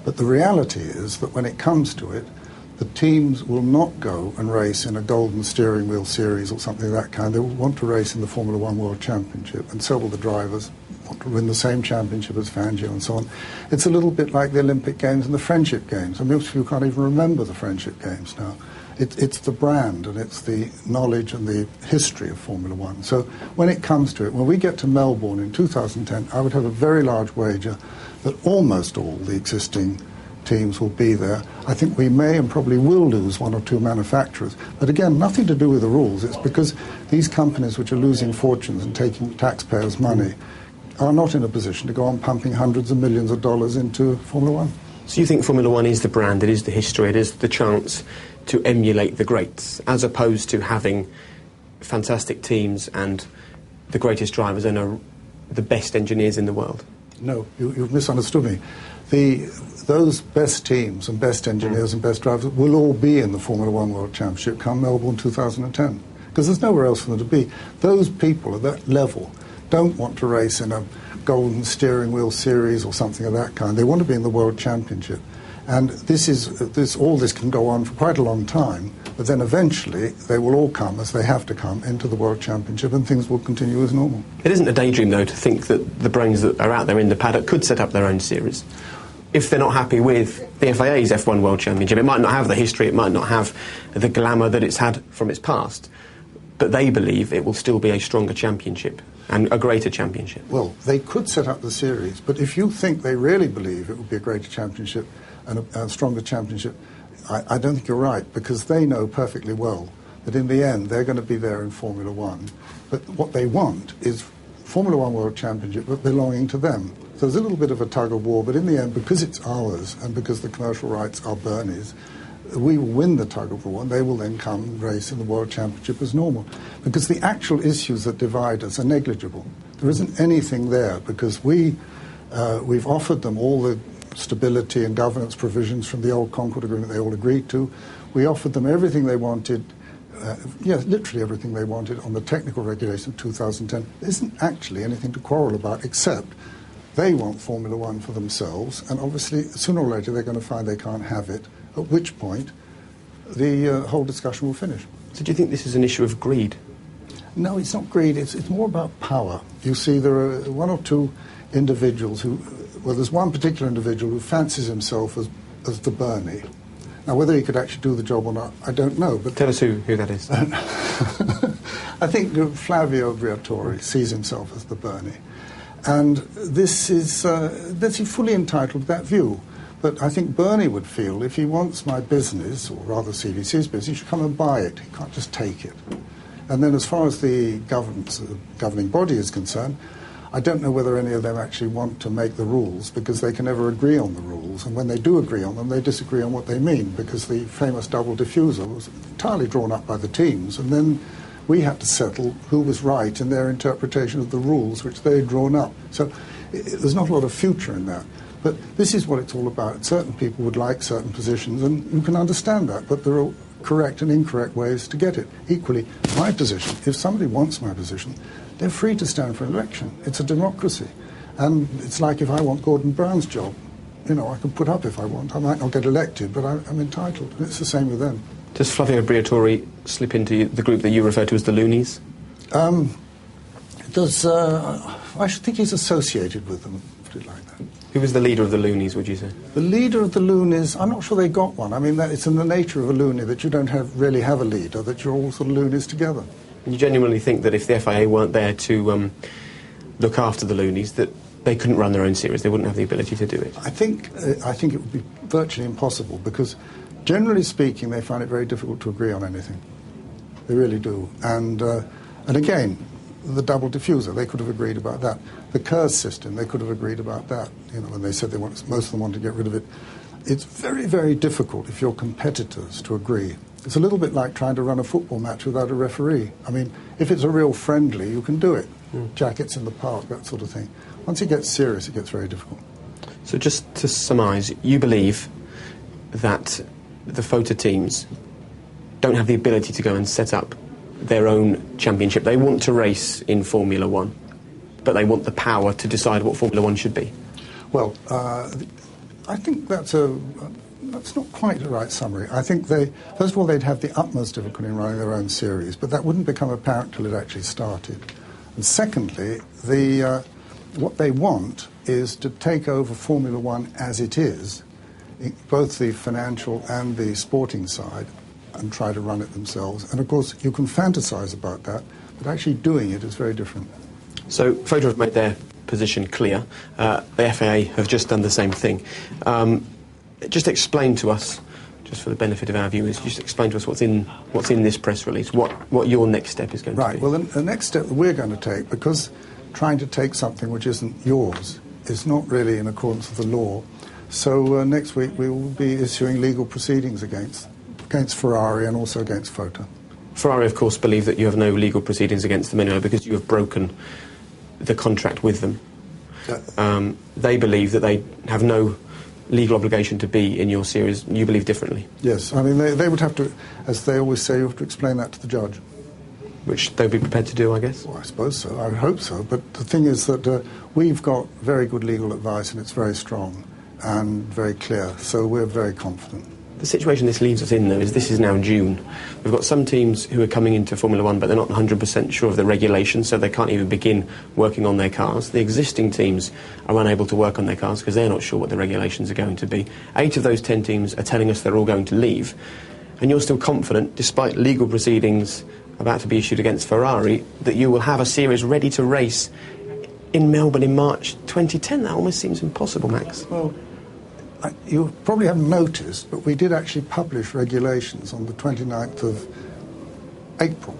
But the reality is that when it comes to it, the teams will not go and race in a golden steering wheel series or something of that kind. They will want to race in the Formula One World Championship, and so will the drivers want to win the same championship as Fangio and so on. It's a little bit like the Olympic Games and the Friendship Games. I mean, most people can't even remember the Friendship Games now. It's the brand and it's the knowledge and the history of Formula One. So when it comes to it, when we get to Melbourne in 2010, I would have a very large wager that almost all the existing teams will be there. I think we may and probably will lose one or two manufacturers. But again, nothing to do with the rules. It's because these companies which are losing fortunes and taking taxpayers' money are not in a position to go on pumping hundreds of millions of dollars into Formula One. So you think Formula One is the brand, it is the history, it is the chance to emulate the greats, as opposed to having fantastic teams and the greatest drivers and the best engineers in the world? No, you've misunderstood me. Those best teams and best engineers and best drivers will all be in the Formula One World Championship come Melbourne 2010, because there's nowhere else for them to be. Those people at that level don't want to race in a golden steering wheel series or something of that kind. They want to be in the World Championship. And all this can go on for quite a long time, but then eventually they will all come, as they have to come, into the World Championship, and things will continue as normal. It isn't a daydream, though, to think that the brains that are out there in the paddock could set up their own series. If they're not happy with the FIA's F1 World Championship, it might not have the history, it might not have the glamour that it's had from its past, but they believe it will still be a stronger championship and a greater championship. Well, they could set up the series, but if you think they really believe it would be a greater championship and a stronger championship, I don't think you're right, because they know perfectly well that in the end they're going to be there in Formula One. But what they want is Formula One World Championship but belonging to them. So there's a little bit of a tug of war, but in the end, because it's ours and because the commercial rights are Bernie's, we will win the tug of war, and they will then come and race in the World Championship as normal. Because the actual issues that divide us are negligible. There isn't anything there, because we've offered them all the stability and governance provisions from the old Concord Agreement they all agreed to. We offered them everything they wanted, literally everything they wanted on the technical regulation of 2010. There isn't actually anything to quarrel about, except they want Formula One for themselves, and obviously sooner or later they're going to find they can't have it, at which point the whole discussion will finish. So do you think this is an issue of greed? No, it's not greed. It's more about power. You see, there are one or two individuals who... Well, there's one particular individual who fancies himself as the Bernie. Now, whether he could actually do the job or not, I don't know. But tell us who that is. I think Flavio Briatore sees himself as the Bernie. And this is fully entitled to that view. But I think Bernie would feel if he wants my business, or rather CVC's business, he should come and buy it. He can't just take it. And then as far as the governing body is concerned, I don't know whether any of them actually want to make the rules, because they can never agree on the rules. And when they do agree on them, they disagree on what they mean, because the famous double diffuser was entirely drawn up by the teams. And then we had to settle who was right in their interpretation of the rules which they had drawn up. So there's not a lot of future in that. But this is what it's all about. Certain people would like certain positions, and you can understand that, but there are correct and incorrect ways to get it. Equally, my position, if somebody wants my position, they're free to stand for election. It's a democracy. And it's like if I want Gordon Brown's job, I can put up if I want. I might not get elected, but I'm entitled. And it's the same with them. Does Flavio Briatore slip into the group that you refer to as the loonies? I should think he's associated with them, put it like that. Who was the leader of the loonies, would you say? The leader of the loonies, I'm not sure they got one. I mean, it's in the nature of a loony that you don't really have a leader, that you're all sort of loonies together. And you genuinely think that if the FIA weren't there to look after the loonies, that they couldn't run their own series, they wouldn't have the ability to do it? I think it would be virtually impossible, because generally speaking, they find it very difficult to agree on anything. They really do. And again, the double diffuser, they could have agreed about that. The KERS system, they could have agreed about that. When they said most of them want to get rid of it. It's very, very difficult if you're competitors to agree. It's a little bit like trying to run a football match without a referee. I mean, if it's a real friendly, you can do it. Jackets in the park, that sort of thing. Once it gets serious, it gets very difficult. So just to surmise, you believe that the FOTA teams don't have the ability to go and set up their own championship. They want to race in Formula One, but they want the power to decide what Formula One should be. Well, I think that's not quite the right summary. I think first of all, they'd have the utmost difficulty in running their own series, but that wouldn't become apparent till it actually started. And secondly, what they want is to take over Formula One as it is, both the financial and the sporting side, and try to run it themselves. And of course, you can fantasize about that, but actually doing it is very different. So FOTA have made their position clear. The FIA have just done the same thing. Just explain to us, just for the benefit of our viewers, just explain to us what's in this press release, what your next step is going to be. Right, well, the next step that we're going to take, because trying to take something which isn't yours is not really in accordance with the law, so next week we will be issuing legal proceedings against Ferrari and also against FOTA. Ferrari, of course, believe that you have no legal proceedings against them anyway because you have broken the contract with them. They believe that they have no legal obligation to be in your series. You believe differently. Yes, I mean, they would have to, as they always say, you have to explain that to the judge. Which they'll be prepared to do, I guess? Well, I suppose so. I would hope so. But the thing is that we've got very good legal advice, and it's very strong and very clear, so we're very confident. The situation this leaves us in, though, is this is now June. We've got some teams who are coming into Formula One, but they're not 100% sure of the regulations, so they can't even begin working on their cars. The existing teams are unable to work on their cars because they're not sure what the regulations are going to be. 8 of those 10 teams are telling us they're all going to leave. And you're still confident, despite legal proceedings about to be issued against Ferrari, that you will have a series ready to race in Melbourne in March 2010. That almost seems impossible, Max. Well, you probably haven't noticed, but we did actually publish regulations on the 29th of April.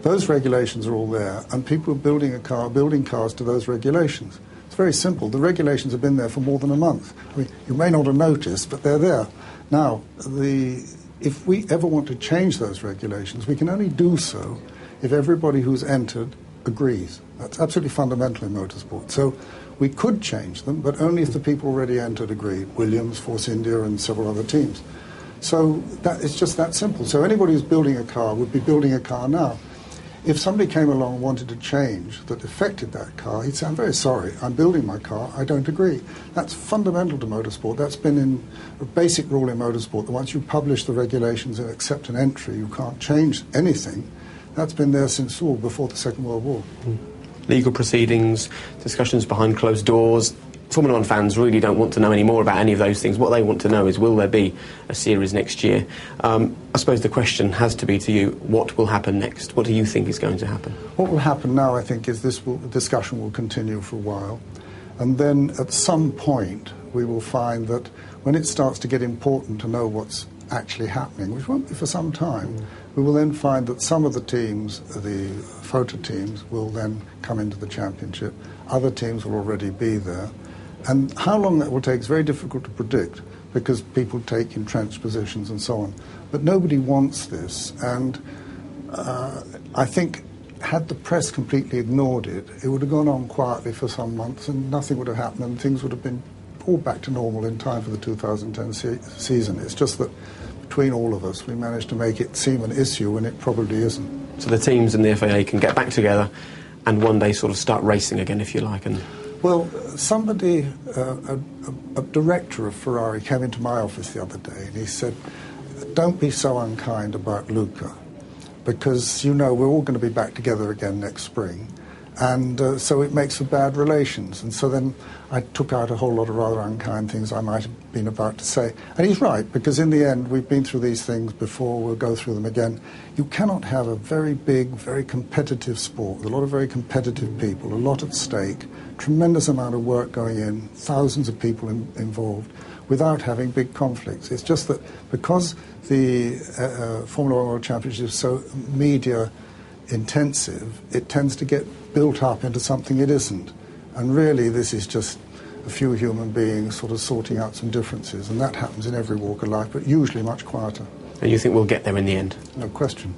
Those regulations are all there, and people are building cars to those regulations. It's very simple. The regulations have been there for more than a month. I mean, you may not have noticed, but they're there. Now, if we ever want to change those regulations, we can only do so if everybody who's entered agrees. That's absolutely fundamental in motorsport. So we could change them, but only if the people already entered agreed. Williams, Force India, and several other teams. So it's just that simple. So anybody who's building a car would be building a car now. If somebody came along and wanted to change that affected that car, he'd say, I'm very sorry, I'm building my car, I don't agree. That's fundamental to motorsport. That's been in a basic rule in motorsport, that once you publish the regulations and accept an entry, you can't change anything. That's been there since before the Second World War. Legal proceedings, discussions behind closed doors. Formula One fans really don't want to know any more about any of those things. What they want to know is, will there be a series next year? I suppose the question has to be to you, what will happen next? What do you think is going to happen? What will happen now, I think, is the discussion will continue for a while. And then at some point, we will find that when it starts to get important to know what's actually happening, which won't be for some time, we will then find that some of the teams, the FOTA teams, will then come into the championship. Other teams will already be there. And how long that will take is very difficult to predict because people take entrenched positions and so on. But nobody wants this. And I think had the press completely ignored it, it would have gone on quietly for some months and nothing would have happened and things would have been all back to normal in time for the 2010 season. It's just that between all of us, we managed to make it seem an issue when it probably isn't. So the teams and the FIA can get back together and one day sort of start racing again, if you like. And well, somebody, a director of Ferrari came into my office the other day and he said, don't be so unkind about Luca because, you know, we're all going to be back together again next spring. And so it makes for bad relations. And so then I took out a whole lot of rather unkind things I might have been about to say. And he's right, because in the end, we've been through these things before, we'll go through them again. You cannot have a very big, very competitive sport with a lot of very competitive people, a lot at stake, tremendous amount of work going in, thousands of people involved, without having big conflicts. It's just that because the Formula One World Championship is so media intensive, it tends to get built up into something it isn't. And really this is just a few human beings sort of sorting out some differences, and that happens in every walk of life, but usually much quieter. And you think we'll get there in the end? No question.